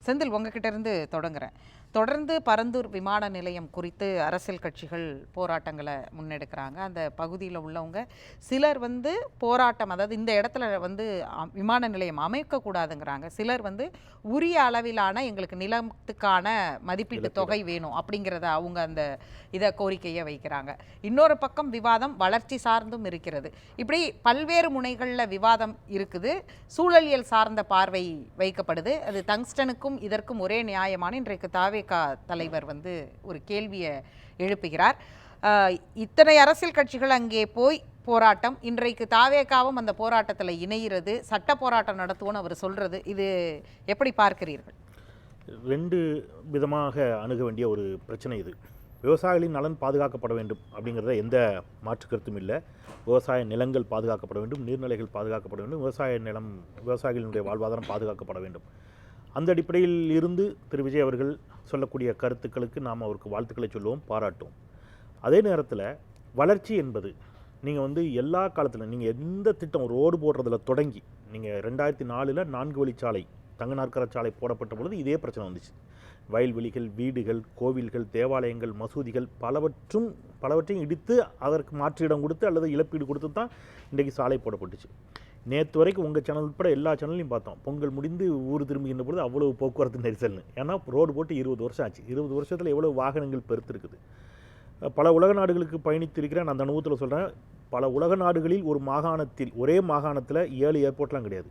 செந்தில் உங்ககிட்ட இருந்து தொடங்குறேன். தொடர்ந்து பரந்தூர் விமான நிலையம் குறித்து அரசியல் கட்சிகள் போராட்டங்களை முன்னெடுக்கிறாங்க. அந்த பகுதியில் உள்ளவங்க சிலர் போராட்டம், அதாவது இந்த இடத்துல விமான நிலையம் அமைக்கக்கூடாதுங்கிறாங்க. சிலர் உரிய அளவிலான எங்களுக்கு நிலத்துக்கான மதிப்பீட்டு தொகை வேணும் அப்படிங்கிறத அவங்க அந்த இதை கோரிக்கையை வைக்கிறாங்க. இன்னொரு பக்கம் விவாதம் வளர்ச்சி சார்ந்தும் இருக்கிறது. இப்படி பல்வேறு முனைகளில் விவாதம் இருக்குது. சூழலியல் சார்ந்த பார்வை வைக்கப்படுது. அது டங்ஸ்டனுக்கும் இதற்கும் ஒரே நியாயமான இன்றைக்கு தாவேகா தலைவர் ஒரு கேள்வியை எழுப்புகிறார். இத்தனை அரசியல் கட்சிகள் அங்கே போய் போராட்டம், இன்றைக்கு தாவேகாவும் அந்த போராட்டத்தில் இணைகிறது, சட்ட போராட்டம் நடத்துவோன்னு அவர் சொல்றது, இது எப்படி பார்க்கிறீர்கள்? ரெண்டு விதமாக அணுக வேண்டிய ஒரு பிரச்சனை இது. விவசாயிகளின் நலன் பாதுகாக்கப்பட வேண்டும் அப்படிங்கிறத எந்த மாற்று கருத்தும் இல்லை. விவசாய நிலங்கள் பாதுகாக்கப்பட வேண்டும், நீர்நிலைகள் பாதுகாக்கப்பட வேண்டும், விவசாயிகளுடைய வாழ்வாதாரம் பாதுகாக்கப்பட வேண்டும். அந்த அடிப்படையில் இருந்து திரு விஜய் அவர்கள் சொல்லக்கூடிய கருத்துக்களுக்கு நாம் அவருக்கு வாழ்த்துக்களை சொல்லுவோம், பாராட்டுவோம். அதே நேரத்தில் வளர்ச்சி என்பது நீங்கள் எல்லா காலத்திலும் நீங்கள் எந்த திட்டம் ரோடு போடுறதில் தொடங்கி நீங்கள் 2004 4 வழிச்சாலை தங்கநாற்கர சாலை போடப்பட்ட பொழுது இதே பிரச்சனை வந்துச்சு. வயல்வெளிகள், வீடுகள், கோவில்கள், தேவாலயங்கள், மசூதிகள் பலவற்றையும் இடித்து அதற்கு மாற்று இடம் கொடுத்து அல்லது இழப்பீடு கொடுத்து தான் இன்றைக்கு சாலை போடப்பட்டுச்சு. நேற்று வரைக்கும் உங்கள் சேனல் உட்பட எல்லா சேனல்லையும் பார்த்தோம், பொங்கல் முடிந்து ஊர் திரும்புகின்ற பொழுது அவ்வளோ போக்குவரத்து நெரிசல்னு. ஏன்னா ரோடு போட்டு 20 வருஷம் ஆச்சு. 20 வருஷத்தில் எவ்வளோ வாகனங்கள் பெருத்திருக்குது. பல உலக நாடுகளுக்கு பயணித்திருக்கிறேன், அந்த அனுபவத்தில் சொல்கிறேன். பல உலக நாடுகளில் ஒரு மாகாணத்தில், ஒரே மாகாணத்தில் 7 ஏர்போர்ட்லாம் கிடையாது.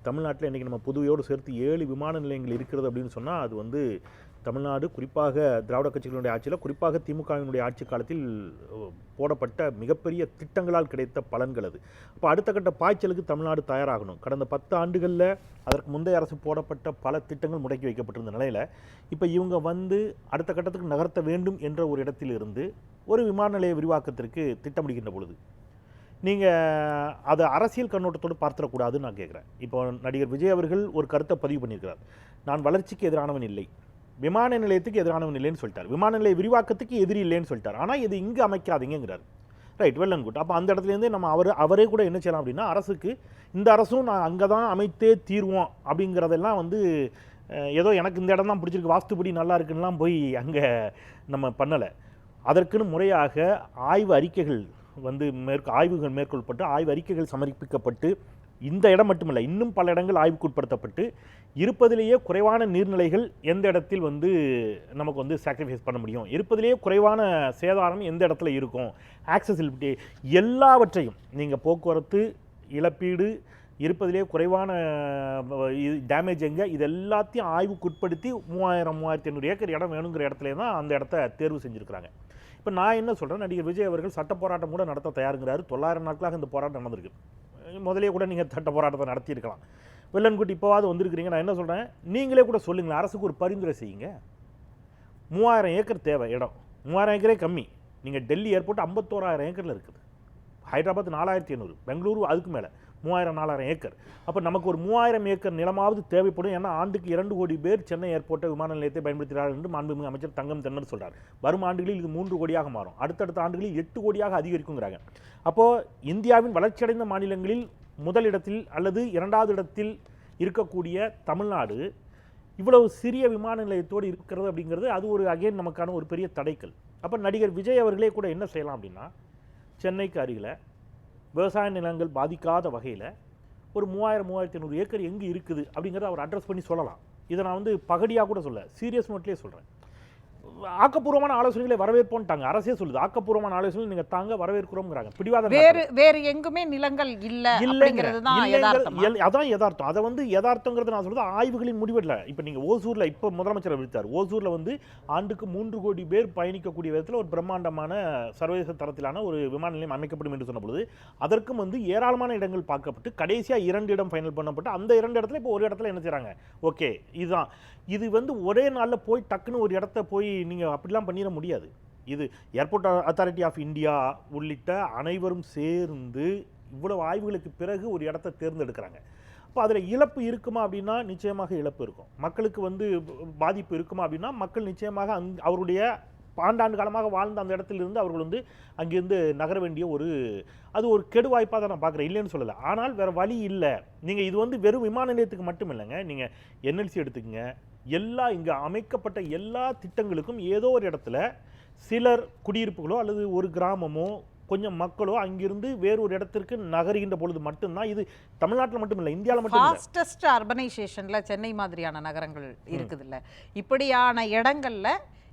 தமிழ்நாட்டில் இன்றைக்கி நம்ம புதுவையோடு சேர்த்து 7 விமான நிலையங்கள் இருக்கிறது அப்படின்னு சொன்னால் அது தமிழ்நாடு, குறிப்பாக திராவிட கட்சிகளுடைய ஆட்சியில், குறிப்பாக திமுகவினுடைய ஆட்சி காலத்தில் போடப்பட்ட மிகப்பெரிய திட்டங்களால் கிடைத்த பலன்கள் அது. அப்போ அடுத்த கட்ட பாய்ச்சலுக்கு தமிழ்நாடு தயாராகணும். கடந்த 10 ஆண்டுகளில் அதற்கு முந்தைய அரசு போடப்பட்ட பல திட்டங்கள் முடக்கி வைக்கப்பட்டிருந்த நிலையில் இப்போ இவங்க அடுத்த கட்டத்துக்கு நகர்த்த வேண்டும் என்ற ஒரு இடத்திலிருந்து ஒரு விமான நிலைய விரிவாக்கத்திற்கு திட்டமிடுகின்ற பொழுது நீங்கள் அதை அரசியல் கண்ணோட்டத்தோடு பார்த்துடக்கூடாதுன்னு நான் கேட்குறேன். இப்போ நடிகர் விஜய் அவர்கள் ஒரு கருத்தை பதிவு பண்ணியிருக்கிறார். நான் வளர்ச்சிக்கு எதிரானவன் இல்லை, விமான நிலையத்துக்கு எதிரானவன் இல்லைன்னு சொல்லிட்டார், விமான நிலைய விரிவாக்கத்துக்கு எதிரி இல்லைன்னு சொல்லிட்டார். ஆனால் இது இங்கே அமைக்காதீங்கிறார். Right, well and good. அப்போ அந்த இடத்துலேருந்தே நம்ம அவரே கூட என்ன செய்யலாம் அப்படின்னா, இந்த அரசும் நான் அங்கே தான் அமைத்தே தீர்வோம் அப்படிங்கிறதெல்லாம் ஏதோ எனக்கு இந்த இடம் தான் பிடிச்சிருக்கு, வாஸ்துபடி நல்லா இருக்குன்னெலாம் போய் அங்கே நம்ம பண்ணலை. அதற்குன்னு முறையாக ஆய்வு அறிக்கைகள் ஆய்வுகள் மேற்கொள்ளப்பட்டு ஆய்வு அறிக்கைகள் சமர்ப்பிக்கப்பட்டு, இந்த இடம் மட்டுமில்லை இன்னும் பல இடங்கள் ஆய்வுக்குட்படுத்தப்பட்டு, இருப்பதிலேயே குறைவான நீர்நிலைகள் எந்த இடத்தில் நமக்கு சாக்ரிஃபைஸ் பண்ண முடியும், இருப்பதிலேயே குறைவான சேதாரம் எந்த இடத்துல இருக்கும், ஆக்சசிபிலிட்டி எல்லாவற்றையும் நீங்கள் போக்குவரத்து, இழப்பீடு, இருப்பதிலே குறைவான டேமேஜ் எங்கே, இது எல்லாத்தையும் ஆய்வுக்குட்படுத்தி 3000-3500 ஏக்கர் இடம் வேணுங்கிற இடத்துல தான் அந்த இடத்த தேர்வு செஞ்சுருக்கிறாங்க. இப்போ நான் என்ன சொல்கிறேன், நடிகர் விஜய் அவர்கள் சட்ட போராட்டம் கூட நடத்த தயாருங்கிறாரு. 900 நாட்களாக இந்த போராட்டம் நடந்திருக்கு. முதலே கூட நீங்கள் சட்ட போராட்டத்தை நடத்தியிருக்கலாம். வெள்ளன்குட்டி இப்போவாது வந்திருக்கிறீங்க. நான் என்ன சொல்கிறேன், நீங்களே கூட சொல்லுங்களேன், அரசுக்கு ஒரு பரிந்துரை செய்யுங்க. 3000 ஏக்கர் தேவை இடம், 3000 ஏக்கரே கம்மி. நீங்கள் டெல்லி ஏர்போர்ட் 51,000 ஏக்கரில் இருக்குது, ஹைதராபாத் 4,800, பெங்களூரு அதுக்கு மேலே 3000-4000 ஏக்கர். அப்போ நமக்கு ஒரு 3000 ஏக்கர் நிலமாவது தேவைப்படும். ஏன்னா ஆண்டுக்கு 2 கோடி பேர் சென்னை ஏர்போர்ட்டை விமான நிலையத்தை பயன்படுத்துகிறார்கள் என்று மாண்புமிகு அமைச்சர் தங்கம் தென்னர் சொல்கிறார். வரும் ஆண்டுகளில் இது 3 கோடியாக மாறும், அடுத்தடுத்த ஆண்டுகளில் 8 கோடியாக அதிகரிக்குங்கிறாங்க. அப்போது இந்தியாவின் வளர்ச்சியடைந்த மாநிலங்களில் முதலிடத்தில் அல்லது 2வது இடத்தில் இருக்கக்கூடிய தமிழ்நாடு இவ்வளவு சிறிய விமான நிலையத்தோடு இருக்கிறது அப்படிங்கிறது அது ஒரு அகைன் நமக்கான ஒரு பெரிய தடைக்கல். அப்போ நடிகர் விஜய் அவர்களே கூட என்ன செய்யலாம் அப்படின்னா, சென்னைக்கு அருகில் விவசாய நிலங்கள் பாதிக்காத வகையில் ஒரு 3000-3500 ஏக்கர் எங்கே இருக்குது அப்படிங்கிறத அவர் அட்ரஸ் பண்ணி சொல்லலாம். இதை நான் பகடியாக கூட சொல்ல, சீரியஸ் நோட்லேயே சொல்கிறேன். ஆக்கப்பூர்வமான ஆலோசனைகளை வரவேற்போன்ட்டாங்க, அரசே சொல்லுது. ஆக்கப்பூர்வமான ஆலோசனை நீங்கள் தாங்க வரவேற்கிறோம்ங்கிறாங்க. பிடிவாதம் வேறு எங்குமே நிலங்கள் அதான் யதார்த்தம். அதை யதார்த்தங்கிறது நான் சொல்றது ஆய்வுகளின் முடிவில்லை. இப்போ நீங்கள் ஓசூரில் இப்போ முதலமைச்சர் விழித்தார். ஓசூரில் ஆண்டுக்கு 3 கோடி பேர் பயணிக்கக்கூடிய விதத்தில் ஒரு பிரம்மாண்டமான சர்வதேச தரத்திலான ஒரு விமான நிலையம் அமைக்கப்படும் என்று சொன்ன பொழுது அதற்கும் ஏராளமான இடங்கள் பார்க்கப்பட்டு கடைசியாக 2 இடம் ஃபைனல் பண்ணப்பட்டு அந்த 2 இடத்துல இப்போ ஒரு இடத்துல என்ன செய்கிறாங்க, ஓகே இதுதான். இது ஒரே நாளில் போய் டக்குன்னு ஒரு இடத்த போய் நீங்கள் அப்படிலாம் பண்ணிட முடியாது. இது ஏர்போர்ட் அத்தாரிட்டி ஆஃப் இந்தியா உள்ளிட்ட அனைவரும் சேர்ந்து இவ்வளவு ஆய்வுகளுக்கு பிறகு ஒரு இடத்த தேர்ந்தெடுக்கிறாங்க. அப்போ அதில் இழப்பு இருக்குமா அப்படின்னா நிச்சயமாக இழப்பு இருக்கும். மக்களுக்கு பாதிப்பு இருக்குமா அப்படின்னா மக்கள் நிச்சயமாக அவருடைய ஆண்டாண்டு காலமாக வாழ்ந்த அந்த இடத்திலிருந்து அவர்கள் அங்கிருந்து நகர வேண்டிய அது ஒரு கெடு வாய்ப்பாக தான் நான் பார்க்குறேன், இல்லைன்னு சொல்லலை. ஆனால் வேறு வழி இல்லை. நீங்கள் இது வெறும் விமான நிலையத்துக்கு மட்டும் இல்லைங்க, நீங்கள் என்எல்சி எடுத்துக்கங்க, இங்கே அமைக்கப்பட்ட எல்லா திட்டங்களுக்கும் ஏதோ ஒரு இடத்துல சிலர் குடியிருப்புகளோ அல்லது ஒரு கிராமமோ கொஞ்சம் மக்களோ அங்கிருந்து வேறொரு இடத்திற்கு நகருகின்ற பொழுது மட்டும்தான், இது தமிழ்நாட்டில் மட்டும் இல்லை, இந்தியாவில் மட்டும் இல்லை. ஃபாஸ்டஸ்ட் அர்பனைசேஷன்ல சென்னை மாதிரியான நகரங்கள் இருக்குது இல்ல, இப்படியான இடங்கள்ல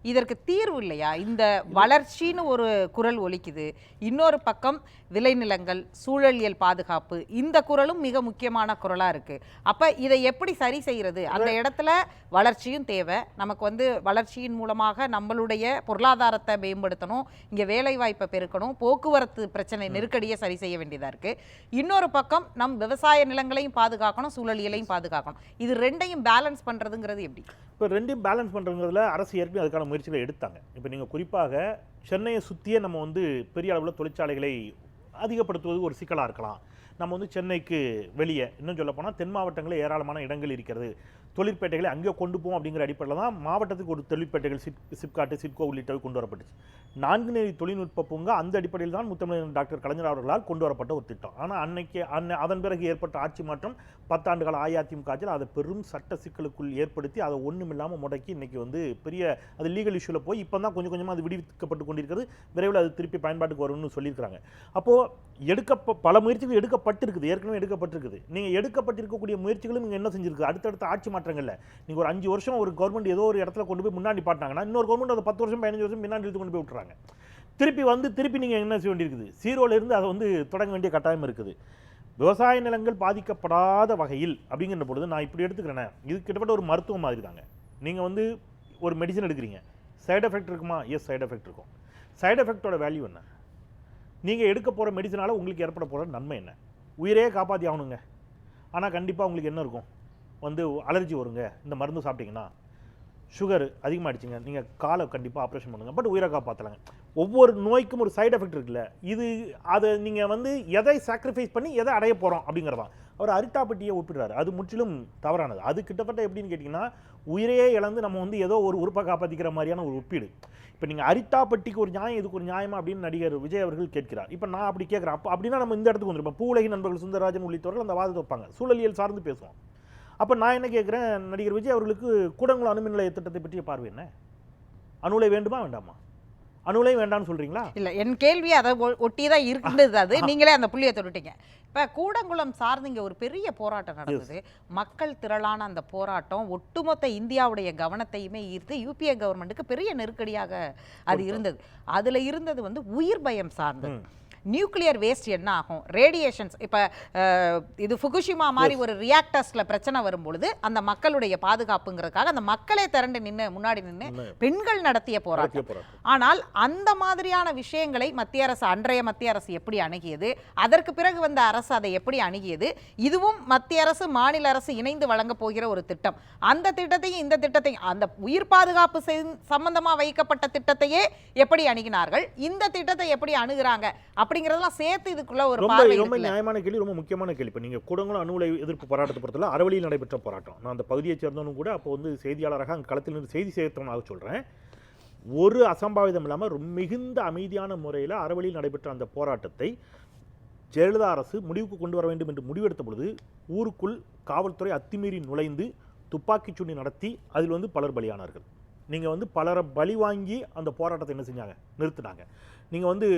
இதற்கு தீர்வு இல்லையா? இந்த வளர்ச்சின்னு ஒரு குரல் ஒலிக்குது, இன்னொரு பக்கம் விளைநிலங்கள், சூழலியல் பாதுகாப்பு, இந்த குரலும் மிக முக்கியமான குரலா இருக்கு. அப்ப இதை எப்படி சரி செய்யறது? அந்த இடத்துல வளர்ச்சியும் தேவை, நமக்கு வளர்ச்சியின் மூலமாக நம்மளுடைய பொருளாதாரத்தை மேம்படுத்தணும், இங்க வேலை வாய்ப்பை பெருக்கணும், போக்குவரத்து பிரச்சனை நெருக்கடியை சரி செய்ய வேண்டியதா இருக்கு. இன்னொரு பக்கம் நம் விவசாய நிலங்களையும் பாதுகாக்கணும், சூழலியலையும் பாதுகாக்கணும். இது ரெண்டையும் பேலன்ஸ் பண்றதுங்கிறது எப்படி? இப்போ ரெண்டையும் பேலன்ஸ் பண்ணுறதுல அரசு ஏற்கனவே அதுக்கான முயற்சிகளை எடுத்தாங்க. இப்போ நீங்கள் குறிப்பாக சென்னையை சுற்றியே நம்ம பெரிய அளவில் தொழிற்சாலைகளை அதிகப்படுத்துவது ஒரு சிக்கலாக இருக்கலாம். நம்ம சென்னைக்கு வெளியே இன்னும் சொல்ல போனால் தென் மாவட்டங்களில் ஏராளமான இடங்கள் இருக்கிறது, தொழிற்பேட்டைகளை அங்கே கொண்டு போவோம் அப்படிங்கிற அடிப்படையில் தான் மாவட்டத்துக்கு ஒரு தொழிற்பேட்டைகள் சிப்காட்டு, சிட்கோ உள்ளிட்டவை கொண்டு வரப்பட்டுச்சு. 4 நிலை தொழில்நுட்ப பூங்கா அந்த அடிப்படையில் தான் முத்தமிழ் டாக்டர் கலைஞர் அவர்களால் கொண்டு வரப்பட்ட ஒரு திட்டம். ஆனால் அதன் பிறகு ஏற்பட்ட ஆட்சி மாற்றம் 10 ஆண்டுகால அஇஅதிமுக ஆட்சியில் அதை பெரும் சட்ட சிக்கலுக்குள் ஏற்படுத்தி அதை ஒன்றும் இல்லாமல் முடக்கி இன்னைக்கு பெரிய அது லீகல் இஷ்யூவில் போய் இப்போ தான் கொஞ்சம் கொஞ்சமாக அது விடுவிக்கப்பட்டு கொண்டிருக்கிறது. விரைவில் அது திருப்பி பயன்பாட்டுக்கு வரும்னு சொல்லியிருக்கிறாங்க. அப்போது பல முயற்சிகள் எடுக்கப்பட்டிருக்குது, ஏற்கனவே எடுக்கப்பட்டிருக்குது. நீங்கள் எடுக்கப்பட்டிருக்கக்கூடிய முயற்சிகளும் நீங்கள் என்ன செஞ்சிருக்கு? அடுத்தடுத்த ஆட்சி மாற்றங்கள்ல நீங்க ஒரு 5 வருஷம் ஒரு கவர்மெண்ட் ஏதோ ஒரு இடத்துல கொண்டு போய் முன்னாடி பாட்டாங்கன்னா இன்னொரு கவர்மெண்ட் அதை 10 வருஷம் 15 வருஷம் முன்னாடி கொண்டு போய் விட்டுறாங்க. திருப்பி நீங்க என்ன செய்ய வேண்டியிருக்குது? ஜீரோல இருந்து அதை தொடங்க வேண்டிய கட்டாயம் இருக்குது. விவசாய நிலங்கள் பாதிக்கப்படாத வகையில் அப்படிங்கிற பொழுது நான் இப்படி எடுத்துக்கிறேன், இது கிட்டத்தட்ட ஒரு மருத்துவம் மாதிரி தாங்க. நீங்க ஒரு மெடிசன் எடுக்கிறீங்க, சைடு எஃபெக்ட் இருக்குமா? எஸ், சைடு எஃபெக்ட் இருக்கும். சைடு எஃபெக்டோட வேல்யூ என்ன? நீங்க எடுக்க போற மெடிசனால உங்களுக்கு ஏற்பட போற நன்மை என்ன? உயிரே காப்பாற்றி ஆகணுங்க, ஆனால் கண்டிப்பாக உங்களுக்கு என்ன இருக்கும்? அலர்ஜி வருங்க. இந்த மருந்து சாப்பிட்டீங்கன்னா சுகர் அதிகமாகிடுச்சிங்க, நீங்கள் காலை கண்டிப்பாக ஆப்ரேஷன் பண்ணுங்கள், பட் உயிரை காப்பாற்றலாங்க. ஒவ்வொரு நோய்க்கும் ஒரு சைடு எஃபெக்ட் இருக்குல்ல. அதை நீங்கள் எதை சாக்ரிஃபைஸ் பண்ணி எதை அடைய போகிறோம் அப்படிங்கிறதான். அவர் அரிட்டாப்பட்டியை ஒப்பிடுறாரு, அது முற்றிலும் தவறானது. அது கிட்டத்தட்ட எப்படின்னு கேட்டிங்கன்னா உயிரையே இழந்து நம்ம ஏதோ ஒரு உறுப்பை காப்பாற்றிக்கிற மாதிரியான ஒரு ஒப்பீடு. இப்போ நீங்கள் அரிட்டாப்பட்டிக்கு ஒரு நியாயம், இதுக்கு ஒரு நியாயமா அப்படின்னு நடிகர் விஜய் அவர்கள் கேட்கிறார். இப்போ நான் அப்படி கேட்குறேன். அப்படின்னா நம்ம இந்த இடத்துக்கு வந்துருப்போம். பூவுலகின் நண்பர்கள் சுந்தரராஜன் உள்ளிட்டவர்கள் அந்த வாதத்தை வைப்பாங்க, சூழலியல் சார்ந்து பேசுவோம். அப்போ நான் என்ன கேட்குறேன், நடிகர் விஜய் அவர்களுக்கு கூடங்குளம் அணுமின் நிலைய திட்டத்தை பற்றிய பார்வை என்ன? அணுலை வேண்டுமா வேண்டாமா? அணுலை வேண்டாம்னு சொல்றீங்களா? இல்லை, என் கேள்வி அதை ஒட்டி தான் இருக்கின்றது. அது நீங்களே அந்த புள்ளியை தொட்டுட்டீங்க. இப்போ கூடங்குளம் சார்ந்து இங்கே ஒரு பெரிய போராட்டம் நடந்தது. மக்கள் திரளான அந்த போராட்டம் ஒட்டுமொத்த இந்தியாவுடைய கவனத்தையுமே ஈர்த்து யூபிஏ கவர்மெண்ட்டுக்கு பெரிய நெருக்கடியாக அது இருந்தது. அதில் இருந்தது உயிர் பயம் சார்ந்தது. நியூக்ளியர் வேஸ்ட் என்ன ஆகும், ரேடியேஷன்ஸ். இப்போ இது ஃபுகுஷிமா மாதிரி ஒரு ரியாக்டர்ஸில் பிரச்சனை வரும்பொழுது அந்த மக்களுடைய பாதுகாப்புங்கிறதுக்காக அந்த மக்களே திரண்டு முன்னாடி நின்று பெண்கள் நடத்திய போராட்டம். ஆனால் அந்த மாதிரியான விஷயங்களை அன்றைய மத்திய அரசு எப்படி அணுகியது, அதற்கு பிறகு வந்த அரசு அதை எப்படி அணுகியது, இதுவும் மத்திய அரசு மாநில அரசு இணைந்து வழங்க போகிற ஒரு திட்டம். அந்த திட்டத்தையும் இந்த திட்டத்தையும், அந்த உயிர் பாதுகாப்பு சம்பந்தமாக வைக்கப்பட்ட திட்டத்தையே எப்படி அணுகினார்கள், இந்த திட்டத்தை எப்படி அணுகுறாங்க அப்படிங்கிறதெல்லாம் சேர்த்து இதுக்குள்ள ஒரு ரொம்ப நியாயமான கேள்வி, ரொம்ப முக்கியமான கேள்வி. இப்போ நீங்கள் கூடங்குளம் அணு உலை எதிர்ப்பு போராட்டத்தை பொறுத்தவரை அறவழியில் நடைபெற்ற போராட்டம். நான் அந்த பகுதியை சேர்ந்தவனும் கூட அப்போ செய்தியாளராக அங்கே களத்தில் இருந்து செய்தி சேர்த்தவனாக சொல்கிறேன். ஒரு அசம்பாவிதம் இல்லாமல் மிகுந்த அமைதியான முறையில் அறவழியில் நடைபெற்ற அந்த போராட்டத்தை ஜெயலலிதா அரசு முடிவுக்கு கொண்டு வர வேண்டும் என்று முடிவெடுத்த பொழுது ஊருக்குள் காவல்துறை அத்துமீறி நுழைந்து துப்பாக்கிச் சூடு நடத்தி அதில் பலர் பலியானார்கள். நீங்கள் பலரை பலி வாங்கி அந்த போராட்டத்தை என்ன செஞ்சாங்க, நிறுத்தினாங்க. நீங்கள்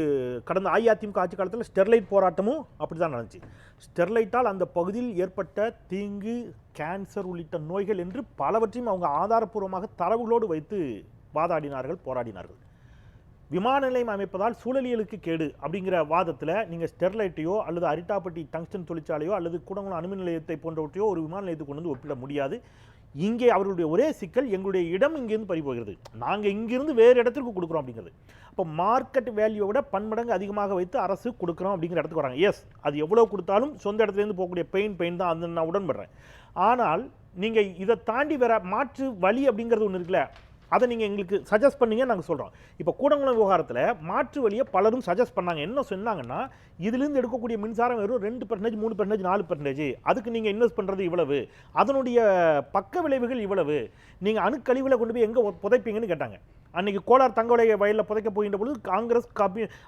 கடந்த அஇஅதிமுக ஆட்சி காலத்தில் ஸ்டெர்லைட் போராட்டமும் அப்படி தான் நடந்துச்சு. ஸ்டெர்லைட்டால் அந்த பகுதியில் ஏற்பட்ட தீங்கு, கேன்சர் உள்ளிட்ட நோய்கள் என்று பலவற்றையும் அவங்க ஆதாரப்பூர்வமாக தரவுகளோடு வைத்து வாதாடினார்கள், போராடினார்கள். விமான நிலையம் அமைப்பதால் சூழலியலுக்கு கேடு அப்படிங்கிற வாதத்தில் நீங்கள் ஸ்டெர்லைட்டையோ அல்லது அரிட்டாப்பட்டி டங்ஸ்டன் தொழிற்சாலையோ அல்லது கூடங்குளம் அணுமின் நிலையத்தை போன்றவற்றையோ ஒரு விமான நிலையத்தை கொண்டு ஒப்பிட முடியாது. இங்கே அவர்களுடைய ஒரே சிக்கல், எங்களுடைய இடம் இங்கேருந்து பறிபோகிறது, நாங்கள் இங்கிருந்து வேறு இடத்திற்கு கொடுக்குறோம் அப்படிங்கிறது. அப்போ மார்க்கெட் வேல்யூவை விட பன்மடங்கு அதிகமாக வைத்து அரசு கொடுக்குறோம் அப்படிங்கிற இடத்துக்கு வராங்க. எஸ், அது எவ்வளோ கொடுத்தாலும் சொந்த இடத்துலேருந்து போகக்கூடிய பெயின் தான், அந்த நான் உடன்படுறேன். ஆனால் நீங்கள் இதை தாண்டி வேற மாற்று வழி அப்படிங்கிறது ஒன்று இருக்குல்ல, அதை நீங்கள் எங்களுக்கு சஜஸ்ட் பண்ணீங்க, நாங்கள் சொல்கிறோம். இப்போ கூடங்குளம் விவகாரத்தில் மாற்று வழியை பலரும் சஜஸ்ட் பண்ணாங்க. என்ன சொன்னாங்கன்னா, இதிலிருந்து எடுக்கக்கூடிய மின்சாரம் வெறும் 2%, 3%, 4%, அதுக்கு நீங்கள் இன்வெஸ்ட் பண்ணுறது இவ்வளவு, அதனுடைய பக்க விளைவுகள் இவ்வளவு, நீங்கள் அணுக்கழிவில் கொண்டு போய் எங்கே புதைப்பீங்கன்னு கேட்டாங்க. அன்றைக்கி கோலார் தங்கவலை வயலில் புதைக்க போகின்ற பொழுது காங்கிரஸ்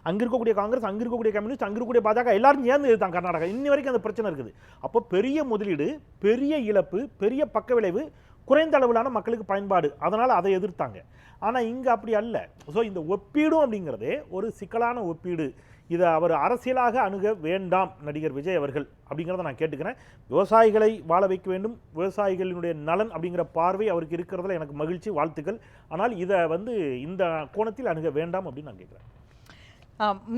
அங்கே இருக்கக்கூடிய காங்கிரஸ், அங்கே இருக்கக்கூடிய கம்யூனிஸ்ட், அங்கே இருக்கக்கூடிய பாஜக எல்லாரும் சேர்ந்து எடுத்தாங்க கர்நாடகா. இன்னி வரைக்கும் அந்த பிரச்சனை இருக்குது. அப்போ பெரிய முதலீடு, பெரிய இழப்பு, பெரிய பக்க விளைவு, குறைந்த அளவிலான மக்களுக்கு பயன்பாடு, அதனால் அதை எதிர்த்தாங்க. ஆனால் இங்கே அப்படி அல்ல. ஸோ இந்த ஒப்பீடும் அப்படிங்கிறதே ஒரு சிக்கலான ஒப்பீடு. இதை அவர் அரசியலாக அணுக வேண்டாம் நடிகர் விஜய் அவர்கள் அப்படிங்கிறத நான் கேட்டுக்கிறேன். விவசாயிகளை வாழ வைக்க வேண்டும், விவசாயிகளினுடைய நலன் அப்படிங்கிற பார்வை அவருக்கு இருக்கிறதுல எனக்கு மகிழ்ச்சி, வாழ்த்துக்கள். ஆனால் இதை இந்த கோணத்தில் அணுக வேண்டாம் அப்படின்னு நான் கேட்குறேன்.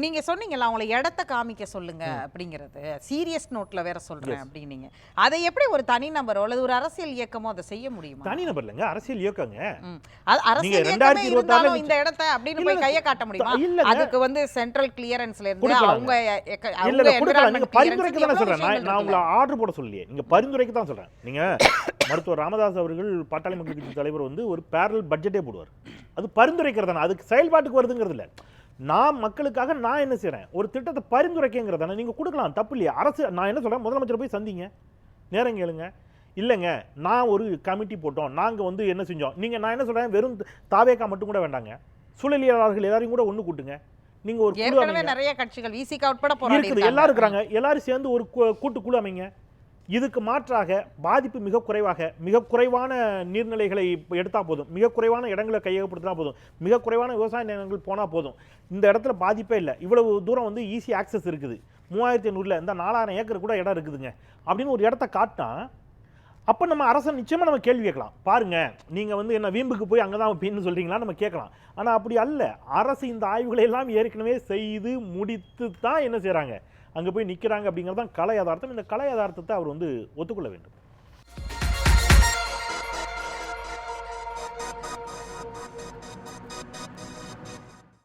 நீங்க சொன்னீங்கல்ல அவங்கள இடத்த காமிக்க சொல்லுங்க அப்படிங்கிறது, சீரியஸ் நோட்ல வேற சொல்றேன் அப்படின்னீங்க. அதை எப்படி ஒரு தனிநபரோ அல்லது ஒரு அரசியல் இயக்கமோ அதை செய்ய முடியுமா? தனிநபர் இல்லைங்க, அரசியல் இயக்கங்க. அரசியல் இயக்கமே இருந்தாலும் இந்த இடத்த அப்படின்னு போய் கையை காட்ட முடியுமா? அதுக்கு சென்ட்ரல் கிளியரன்ஸ்ல இருந்து அவங்க நீங்க பரிந்துரைக்கு தான் சொல்றேன். நான் உங்களை ஆர்டர் போட சொல்லலையே, நீங்க பரிந்துரைக்கு தான் சொல்றேன். நீங்க மருத்துவர் ராமதாஸ் அவர்கள் பாட்டாளி மக்கள் கட்சி தலைவர் ஒரு பேரல் பட்ஜெட்டே போடுவார். அது பரிந்துரைக்கிறதான, அதுக்கு செயல்பாட்டுக்கு வருதுங்கிறது இல்லை. நான் மக்களுக்காக நான் என்ன செய்கிறேன், ஒரு திட்டத்தை பரிந்துரைக்கிறதானே, நீங்கள் கொடுக்கலாம், தப்பு இல்லையா? அரசு நான் என்ன சொல்கிறேன், முதலமைச்சர் போய் சந்திங்க, நேரம் கேளுங்க. இல்லைங்க நான் ஒரு கமிட்டி போட்டோம், நாங்கள் என்ன செஞ்சோம், நீங்கள் நான் என்ன சொல்கிறேன், வெறும் தாவேக்கா மட்டும் கூட வேண்டாங்க, சூழலியலாளர்கள் எல்லாரையும் கூட ஒன்று கூட்டுங்க. நீங்கள் ஒரு குழு, நிறைய கட்சிகள் விசிகா உட்பட போராடி எல்லாரும் இருக்கிறாங்க, எல்லாரும் சேர்ந்து ஒரு கூட்டுக்குழு அமைங்க. இதுக்கு மாற்றாக பாதிப்பு மிக குறைவான நீர்நிலைகளை எடுத்தால் போதும், மிக குறைவான இடங்களை கையகப்படுத்தினா போதும், மிக குறைவான விவசாய நிலங்கள் போனால் போதும். இந்த இடத்துல பாதிப்பே இல்லை, இவ்வளவு தூரம் ஈஸி ஆக்சஸ் இருக்குது, 3800 இந்த 4000 ஏக்கர் கூட இடம் இருக்குதுங்க அப்படின்னு ஒரு இடத்த காட்டினா, அப்போ நம்ம அரசு நிச்சயமாக நம்ம கேள்வி கேட்கலாம். பாருங்க நீங்கள் என்ன வீம்புக்கு போய் அங்கே தான் அப்படின்னு சொல்கிறீங்களா நம்ம கேட்கலாம். ஆனால் அப்படி அல்ல, அரசு இந்த ஆய்வுகளை எல்லாம் ஏற்கனவே செய்து முடித்து தான் என்ன செய்கிறாங்க, அங்கே போய் நிற்கிறாங்க அப்படிங்கிறது தான் கலை யதார்த்தம். இந்த கலை யதார்த்தத்தை அவர் ஒத்துக்கொள்ள வேண்டும்.